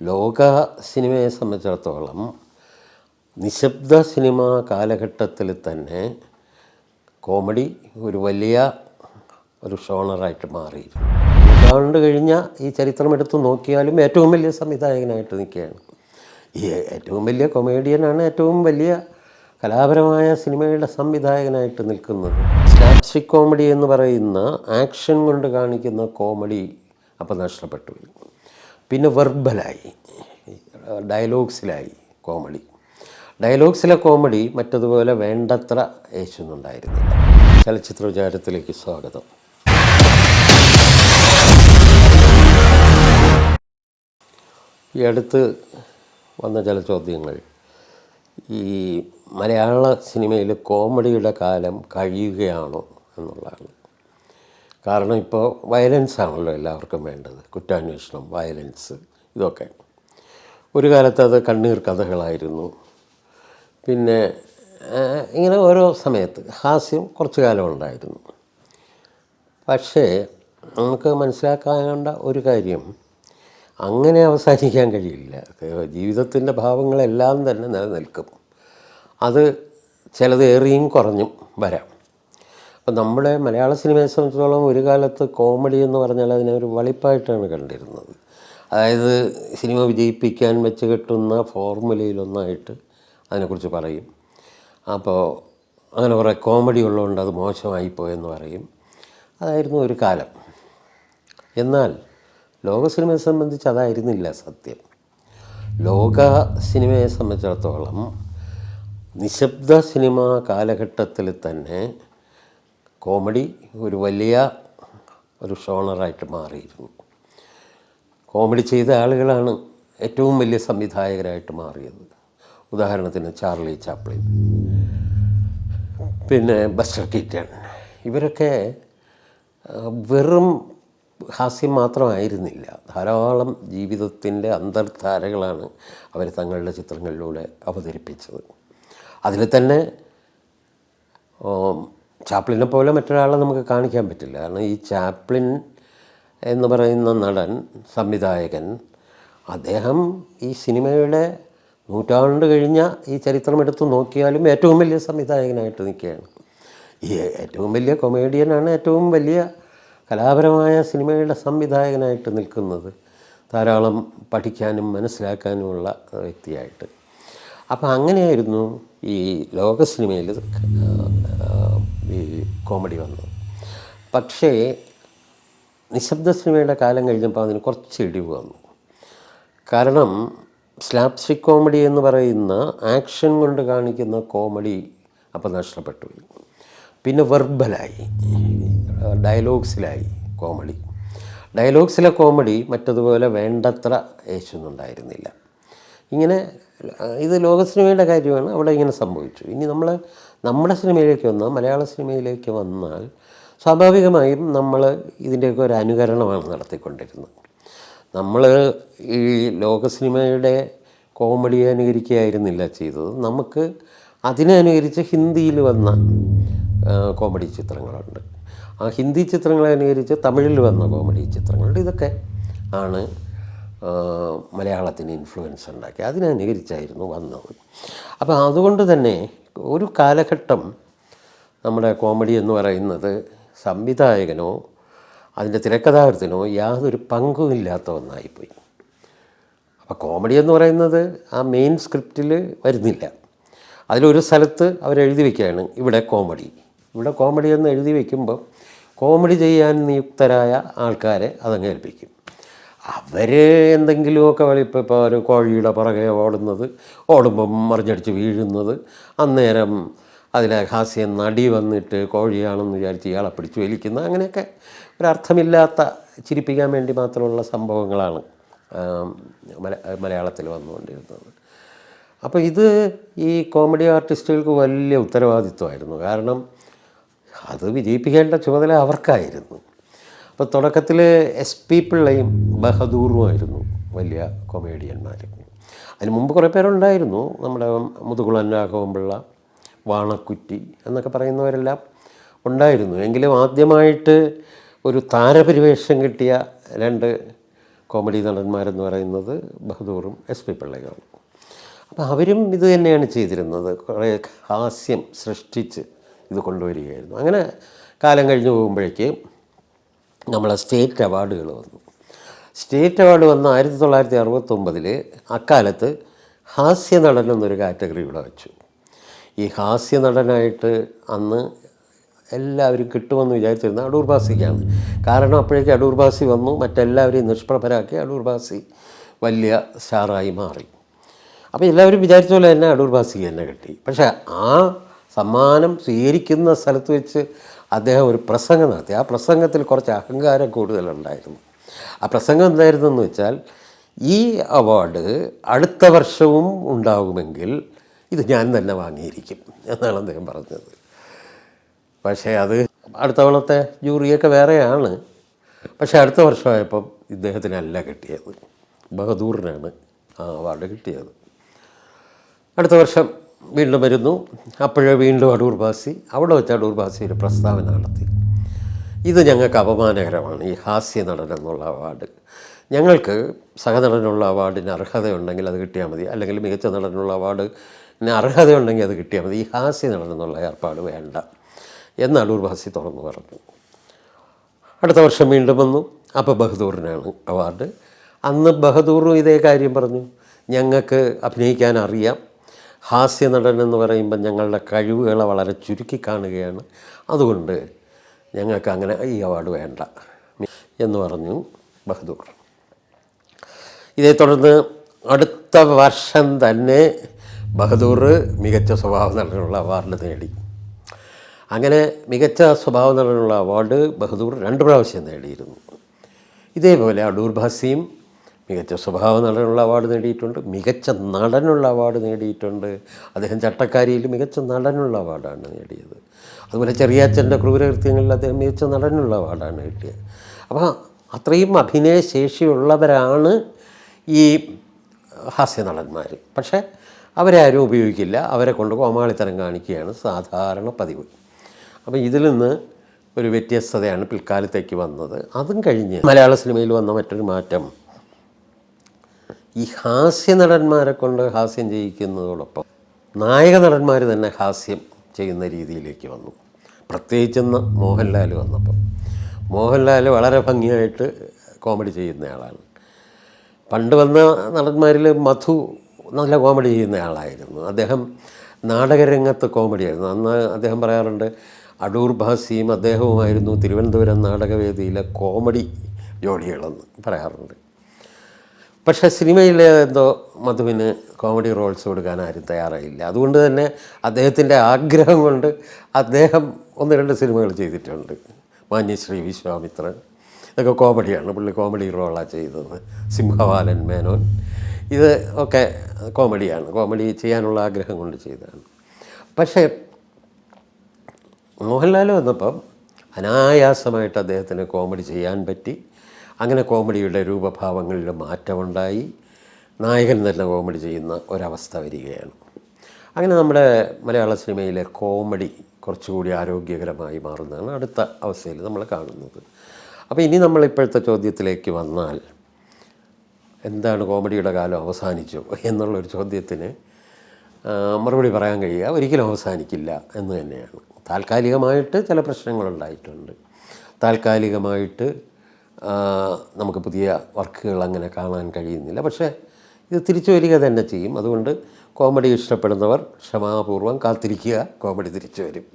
ലോക സിനിമയെ സംബന്ധിച്ചിടത്തോളം നിശബ്ദ സിനിമ കാലഘട്ടത്തിൽ തന്നെ കോമഡി ഒരു വലിയ ഷോണറായിട്ട് മാറിയിരുന്നു. നൂറ്റാണ്ട് കഴിഞ്ഞ ഈ ചരിത്രം എടുത്തു നോക്കിയാലും ഏറ്റവും വലിയ സംവിധായകനായിട്ട് നിൽക്കുകയാണ്. ഈ ഏറ്റവും വലിയ കൊമേഡിയനാണ് ഏറ്റവും വലിയ കലാപരമായ സിനിമയുടെ സംവിധായകനായിട്ട് നിൽക്കുന്നത്. സ്ലാപ്സ്റ്റിക് കോമഡി എന്ന് പറയുന്ന ആക്ഷൻ കൊണ്ട് കാണിക്കുന്ന കോമഡി അപ്പോൾ നഷ്ടപ്പെട്ടു. പിന്നെ വെർബലായി, ഡയലോഗ്സിലായി കോമഡി. ഡയലോഗ്സിലെ കോമഡി മറ്റതുപോലെ വേണ്ടത്ര യേശുന്നുണ്ടായിരുന്നില്ല. ചലച്ചിത്ര വിചാരത്തിലേക്ക് സ്വാഗതം. ഈ അടുത്ത് വന്ന ചില ചോദ്യങ്ങൾ ഈ മലയാള സിനിമയിൽ കോമഡിയുടെ കാലം കഴിയുകയാണോ എന്നുള്ളതാണ്. കാരണം ഇപ്പോൾ വയലൻസ് ആണല്ലോ എല്ലാവർക്കും വേണ്ടത്. കുറ്റാന്വേഷണം, വയലൻസ്, ഇതൊക്കെ. ഒരു കാലത്ത് അത് കണ്ണീർ കഥകളായിരുന്നു. പിന്നെ ഇങ്ങനെ ഓരോ സമയത്ത് ഹാസ്യം കുറച്ചു കാലം ഉണ്ടായിരുന്നു. പക്ഷേ നമുക്ക് മനസ്സിലാക്കേണ്ട ഒരു കാര്യം, അങ്ങനെ അവസാനിക്കാൻ കഴിയില്ല. ജീവിതത്തിൻ്റെ ഭാവങ്ങളെല്ലാം തന്നെ നിലനിൽക്കും. അത് ചിലത് ഏറിയും കുറഞ്ഞും വരാം. അപ്പം നമ്മുടെ മലയാള സിനിമയെ സംബന്ധിച്ചിടത്തോളം ഒരു കാലത്ത് കോമഡി എന്ന് പറഞ്ഞാൽ അതിനെ ഒരു വളിപ്പായിട്ടാണ് കണ്ടിരുന്നത്. അതായത് സിനിമ വിജയിപ്പിക്കാൻ വെച്ച് കെട്ടുന്ന ഫോർമുലയിലൊന്നായിട്ട് അതിനെക്കുറിച്ച് പറയും. അപ്പോൾ അങ്ങനെ കുറേ കോമഡി ഉള്ളതുകൊണ്ട് അത് മോശമായിപ്പോയെന്ന് പറയും. അതായിരുന്നു ഒരു കാലം. എന്നാൽ ലോക സിനിമയെ സംബന്ധിച്ച് അതായിരുന്നില്ല സത്യം. ലോക സിനിമയെ സംബന്ധിച്ചിടത്തോളം നിശബ്ദ സിനിമ കാലഘട്ടത്തിൽ തന്നെ കോമഡി ഒരു വലിയ ഷോണറായിട്ട് മാറിയിരുന്നു. കോമഡി ചെയ്ത ആളുകളാണ് ഏറ്റവും വലിയ സംവിധായകരായിട്ട് മാറിയത്. ഉദാഹരണത്തിന് ചാർലി ചാപ്ലിൻ, പിന്നെ ബസ്റ്റർ കീറ്റൺ. ഇവരൊക്കെ വെറും ഹാസ്യം മാത്രമായിരുന്നില്ല, ധാരാളം ജീവിതത്തിൻ്റെ അന്തർധാരകളാണ് അവർ തങ്ങളുടെ ചിത്രങ്ങളിലൂടെ അവതരിപ്പിച്ചത്. അതിൽ തന്നെ ചാപ്ലിനെ പോലെ മറ്റൊരാളെ നമുക്ക് കാണിക്കാൻ പറ്റില്ല. കാരണം ഈ ചാപ്ലിൻ എന്ന് പറയുന്ന നടൻ, സംവിധായകൻ, അദ്ദേഹം ഈ സിനിമയുടെ നൂറ്റാണ്ട് കഴിഞ്ഞ ഈ ചരിത്രം എടുത്തു നോക്കിയാലും ഏറ്റവും വലിയ സംവിധായകനായിട്ട് നിൽക്കുകയാണ്. ഈ ഏറ്റവും വലിയ കൊമേഡിയനാണ് ഏറ്റവും വലിയ കലാപരമായ സിനിമയുടെ സംവിധായകനായിട്ട് നിൽക്കുന്നത്, ധാരാളം പഠിക്കാനും മനസ്സിലാക്കാനുമുള്ള വ്യക്തിയായിട്ട്. അപ്പം അങ്ങനെയായിരുന്നു ഈ ലോക സിനിമയിൽ ഈ കോമഡി വന്നത്. പക്ഷേ നിശബ്ദ സിനിമയുടെ കാലം കഴിഞ്ഞപ്പോൾ അതിന് കുറച്ച് ഇടിവ് വന്നു. കാരണം സ്ലാപ്സ്റ്റിക് കോമഡി എന്ന് പറയുന്ന ആക്ഷൻ കൊണ്ട് കാണിക്കുന്ന കോമഡി അപ്പോൾ നഷ്ടപ്പെട്ടു. പിന്നെ വെർബലായി, ഡയലോഗ്സിലായി കോമഡി. ഡയലോഗ്സിലെ കോമഡി മറ്റതുപോലെ വേണ്ടത്ര യേശുന്നുണ്ടായിരുന്നില്ല. ഇങ്ങനെ ഇത് ലോക സിനിമയുടെ കാര്യമാണ്, അവിടെ ഇങ്ങനെ സംഭവിച്ചു. ഇനി നമ്മുടെ സിനിമയിലേക്ക് വന്നാൽ, മലയാള സിനിമയിലേക്ക് വന്നാൽ സ്വാഭാവികമായും നമ്മൾ ഇതിൻ്റെയൊക്കെ ഒരു അനുകരണമാണ് നടത്തിക്കൊണ്ടിരുന്നത്. നമ്മൾ ഈ ലോക സിനിമയുടെ കോമഡിയെ അനുകരിക്കുകയായിരുന്നില്ല ചെയ്തത്. നമുക്ക് അതിനെ അനുകരിച്ച് ഹിന്ദിയിൽ വന്ന കോമഡി ചിത്രങ്ങളുണ്ട്. ആ ഹിന്ദി ചിത്രങ്ങളെ അനുകരിച്ച് തമിഴിൽ വന്ന കോമഡി ചിത്രങ്ങളുണ്ട്. ഇതൊക്കെ ആണ് മലയാളത്തിന് ഇൻഫ്ലുവൻസ് ഉണ്ടാക്കി, അതിനനുകരിച്ചായിരുന്നു വന്നത്. അപ്പോൾ അതുകൊണ്ട് തന്നെ ഒരു കാലഘട്ടം നമ്മുടെ കോമഡി എന്ന് പറയുന്നത് സംവിധായകനോ അതിൻ്റെ തിരക്കഥാകൃത്തിനോ യാതൊരു പങ്കുമില്ലാത്ത ഒന്നായിപ്പോയി. അപ്പോൾ കോമഡി എന്ന് പറയുന്നത് ആ മെയിൻ സ്ക്രിപ്റ്റിൽ വരുന്നില്ല. അതിലൊരു സ്ഥലത്ത് അവരെഴുതി വയ്ക്കുകയാണ് ഇവിടെ കോമഡി എന്ന് എഴുതി വയ്ക്കുമ്പോൾ കോമഡി ചെയ്യാൻ നിയുക്തരായ ആൾക്കാരെ അതങ്ങ് ഏൽപ്പിക്കും. അവർ എന്തെങ്കിലുമൊക്കെ ഇപ്പോൾ ഒരു കോഴിയുടെ പുറകെ ഓടുമ്പം മറിഞ്ഞടിച്ച് വീഴുന്നത്, അന്നേരം അതിലെ ഹാസ്യം നടി വന്നിട്ട് കോഴിയാണെന്ന് വിചാരിച്ച് ഇയാളെ പിടിച്ച് വലിക്കുന്നത്, അങ്ങനെയൊക്കെ ഒരർത്ഥമില്ലാത്ത ചിരിപ്പിക്കാൻ വേണ്ടി മാത്രമുള്ള സംഭവങ്ങളാണ് മലയാളത്തിൽ വന്നുകൊണ്ടിരുന്നത്. അപ്പോൾ ഇത് ഈ കോമഡി ആർട്ടിസ്റ്റുകൾക്ക് വലിയ ഉത്തരവാദിത്വമായിരുന്നു. കാരണം അത് വിജയിപ്പിക്കേണ്ട ചുമതല അവർക്കായിരുന്നു. അപ്പോൾ തുടക്കത്തിൽ SP പിള്ളയും ബഹദൂറുമായിരുന്നു വലിയ കൊമേഡിയന്മാർ. അതിന് മുമ്പ് കുറേ പേരുണ്ടായിരുന്നു. നമ്മുടെ മുതുകുളൻ രാഘവൻപിള്ള, വാണക്കുറ്റി എന്നൊക്കെ പറയുന്നവരെല്ലാം ഉണ്ടായിരുന്നു. എങ്കിലും ആദ്യമായിട്ട് ഒരു താരപരിവേഷം കിട്ടിയ രണ്ട് കോമഡി നടന്മാരെന്ന് പറയുന്നത് ബഹദൂറും എസ് പി പിള്ളയുമാണ്. അപ്പോൾ അവരും ഇത് തന്നെയാണ് ചെയ്തിരുന്നത്, കുറേ ഹാസ്യം സൃഷ്ടിച്ച് ഇത് കൊണ്ടുവരികയായിരുന്നു. അങ്ങനെ കാലം കഴിഞ്ഞ് പോകുമ്പോഴേക്ക് നമ്മളെ സ്റ്റേറ്റ് അവാർഡുകൾ വന്നു. സ്റ്റേറ്റ് അവാർഡ് വന്ന 1969 അക്കാലത്ത് ഹാസ്യനടൻ എന്നൊരു കാറ്റഗറി ഇവിടെ വെച്ചു. ഈ ഹാസ്യനടനായിട്ട് അന്ന് എല്ലാവരും കിട്ടുമെന്ന് വിചാരിച്ചിരുന്ന അടൂർ ബാസിക്കാണ്. കാരണം അപ്പോഴേക്ക് അടൂർ ബാസി വന്നു, മറ്റെല്ലാവരെയും നിഷ്പ്രഭരാക്കി അടൂർ ബാസി വലിയ സ്റ്റാറായി മാറി. അപ്പോൾ എല്ലാവരും വിചാരിച്ച പോലെ തന്നെ അടൂർ ബാസിക്ക് തന്നെ കിട്ടി. പക്ഷേ ആ സമ്മാനം സ്വീകരിക്കുന്ന സ്ഥലത്ത് വെച്ച് അദ്ദേഹം ഒരു പ്രസംഗം നടത്തി. ആ പ്രസംഗത്തിൽ കുറച്ച് അഹങ്കാരം കൂടുതലുണ്ടായിരുന്നു. ആ പ്രസംഗം എന്തായിരുന്നെന്ന് വെച്ചാൽ, ഈ അവാർഡ് അടുത്ത വർഷവും ഉണ്ടാകുമെങ്കിൽ ഇത് ഞാൻ തന്നെ വാങ്ങിയിരിക്കും എന്നാണ് അദ്ദേഹം പറഞ്ഞത്. പക്ഷേ അത് അടുത്ത കൊല്ലത്തെ ജൂറിയൊക്കെ വേറെയാണ്. പക്ഷേ അടുത്ത വർഷമായപ്പം ഇദ്ദേഹത്തിനല്ല കിട്ടിയത്, ബഹദൂറിനാണ് ആ അവാർഡ് കിട്ടിയത്. അടുത്ത വർഷം വീണ്ടും വരുന്നു. അപ്പോഴേ വീണ്ടും അടൂർ ബാസി, അവിടെ വെച്ച് അടൂർ ബാസി ഒരു പ്രസ്താവന നടത്തി, ഇത് ഞങ്ങൾക്ക് അപമാനകരമാണ്, ഈ ഹാസ്യ നടൻ എന്നുള്ള അവാർഡ്. ഞങ്ങൾക്ക് സഹനടനുള്ള അവാർഡിന് അർഹതയുണ്ടെങ്കിൽ അത് കിട്ടിയാൽ മതി, അല്ലെങ്കിൽ മികച്ച നടനുള്ള അവാർഡിന് അർഹതയുണ്ടെങ്കിൽ അത് കിട്ടിയാൽ മതി, ഈ ഹാസ്യ നടൻ എന്നുള്ള ഏർപ്പാട് വേണ്ട എന്ന് അടൂർ ബാസി തുറന്നു പറഞ്ഞു. അടുത്ത വർഷം വീണ്ടും വന്നു. അപ്പോൾ ബഹദൂറിനാണ് അവാർഡ്. അന്ന് ബഹദൂറും ഇതേ കാര്യം പറഞ്ഞു, ഞങ്ങൾക്ക് അഭിനയിക്കാൻ അറിയാം, ഹാസ്യ നടൻ എന്ന് പറയുമ്പോൾ ഞങ്ങളുടെ കഴിവുകളെ വളരെ ചുരുക്കി കാണുകയാണ്, അതുകൊണ്ട് ഞങ്ങൾക്ക് അങ്ങനെ ഈ അവാർഡ് വേണ്ട എന്ന് പറഞ്ഞു ബഹദൂർ. ഇതേ തുടർന്ന് അടുത്ത വർഷം തന്നെ ബഹദൂർ മികച്ച സ്വഭാവ നടനുള്ള അവാർഡ് നേടി. അങ്ങനെ മികച്ച സ്വഭാവ നടനുള്ള അവാർഡ് ബഹദൂർ 2 പ്രാവശ്യം നേടിയിരുന്നു. ഇതേപോലെ അടൂർ ബാസിയും മികച്ച സ്വഭാവ നടനുള്ള അവാർഡ് നേടിയിട്ടുണ്ട്, മികച്ച നടനുള്ള അവാർഡ് നേടിയിട്ടുണ്ട്. അദ്ദേഹം ചട്ടക്കാരിയിൽ മികച്ച നടനുള്ള അവാർഡാണ് നേടിയത്. അതുപോലെ ചെറിയാച്ചൻ്റെ ക്രൂരകൃത്യങ്ങളിൽ അദ്ദേഹം മികച്ച നടനുള്ള അവാർഡാണ് കിട്ടിയത്. അപ്പോൾ അത്രയും അഭിനയശേഷിയുള്ളവരാണ് ഈ ഹാസ്യ നടന്മാർ. പക്ഷേ അവരെ ആരും ഉപയോഗിക്കില്ല, അവരെ കൊണ്ട് കോമാളിത്തരം കാണിക്കുകയാണ് സാധാരണ പതിവ്. അപ്പോൾ ഇതിൽ നിന്ന് ഒരു വ്യത്യസ്തതയാണ് പിൽക്കാലത്തേക്ക് വന്നത്. അതും കഴിഞ്ഞ് മലയാള സിനിമയിൽ വന്ന മറ്റൊരു മാറ്റം, ഈ ഹാസ്യ നടന്മാരെ കൊണ്ട് ഹാസ്യം ചെയ്യിക്കുന്നതോടൊപ്പം നായക നടന്മാർ തന്നെ ഹാസ്യം ചെയ്യുന്ന രീതിയിലേക്ക് വന്നു. പ്രത്യേകിച്ചെന്ന് മോഹൻലാൽ വന്നപ്പം. മോഹൻലാൽ വളരെ ഭംഗിയായിട്ട് കോമഡി ചെയ്യുന്നയാളാണ്. പണ്ട് വന്ന നടന്മാരിൽ മധു നല്ല കോമഡി ചെയ്യുന്നയാളായിരുന്നു. അദ്ദേഹം നാടകരംഗത്ത് കോമഡിയായിരുന്നു. അന്ന് അദ്ദേഹം പറയാറുണ്ട്, അടൂർ ബാസിയും അദ്ദേഹവുമായിരുന്നു തിരുവനന്തപുരം നാടകവേദിയിലെ കോമഡി ജോഡികളെന്ന് പറയാറുണ്ട്. പക്ഷേ സിനിമയിലെ എന്തോ മധുവിന് കോമഡി റോൾസ് കൊടുക്കാൻ ആരും തയ്യാറായില്ല. അതുകൊണ്ട് തന്നെ അദ്ദേഹത്തിൻ്റെ ആഗ്രഹം കൊണ്ട് അദ്ദേഹം 1-2 സിനിമകൾ ചെയ്തിട്ടുണ്ട്. മാന്യശ്രീ വിശ്വാമിത്രൻ, ഇതൊക്കെ കോമഡിയാണ്, പുള്ളി കോമഡി റോളാണ് ചെയ്തത്. സിംഹവാലൻ മേനോൻ, ഇത് ഒക്കെ കോമഡിയാണ്, കോമഡി ചെയ്യാനുള്ള ആഗ്രഹം കൊണ്ട് ചെയ്തതാണ്. പക്ഷേ മോഹൻലാൽ വന്നപ്പം അനായാസമായിട്ട് അദ്ദേഹത്തിന് കോമഡി ചെയ്യാൻ പറ്റി. അങ്ങനെ കോമഡിയുടെ രൂപഭാവങ്ങളിൽ മാറ്റമുണ്ടായി, നായകൻ തന്നെ കോമഡി ചെയ്യുന്ന ഒരവസ്ഥ വരികയാണ്. അങ്ങനെ നമ്മുടെ മലയാള സിനിമയിലെ കോമഡി കുറച്ചുകൂടി ആരോഗ്യകരമായി മാറുന്നതാണ് അടുത്ത അവസ്ഥയിൽ നമ്മൾ കാണുന്നത്. അപ്പോൾ ഇനി നമ്മൾ ഇപ്പോഴത്തെ ചോദ്യത്തിലേക്ക് വന്നാൽ, എന്താണ് കോമഡിയുടെ കാലം അവസാനിച്ചോ എന്നുള്ളൊരു ചോദ്യത്തിന് മറുപടി പറയാൻ കഴിയുക, ഒരിക്കലും അവസാനിക്കില്ല എന്ന് തന്നെയാണ്. താൽക്കാലികമായിട്ട് ചില പ്രശ്നങ്ങളുണ്ടായിട്ടുണ്ട്, താൽക്കാലികമായിട്ട് നമുക്ക് പുതിയ വർക്കുകൾ അങ്ങനെ കാണാൻ കഴിയുന്നില്ല. പക്ഷേ ഇത് തിരിച്ചു വരിക തന്നെ ചെയ്യും. അതുകൊണ്ട് കോമഡി ഇഷ്ടപ്പെടുന്നവർ ക്ഷമാപൂർവ്വം കാത്തിരിക്കുക, കോമഡി തിരിച്ചു വരും.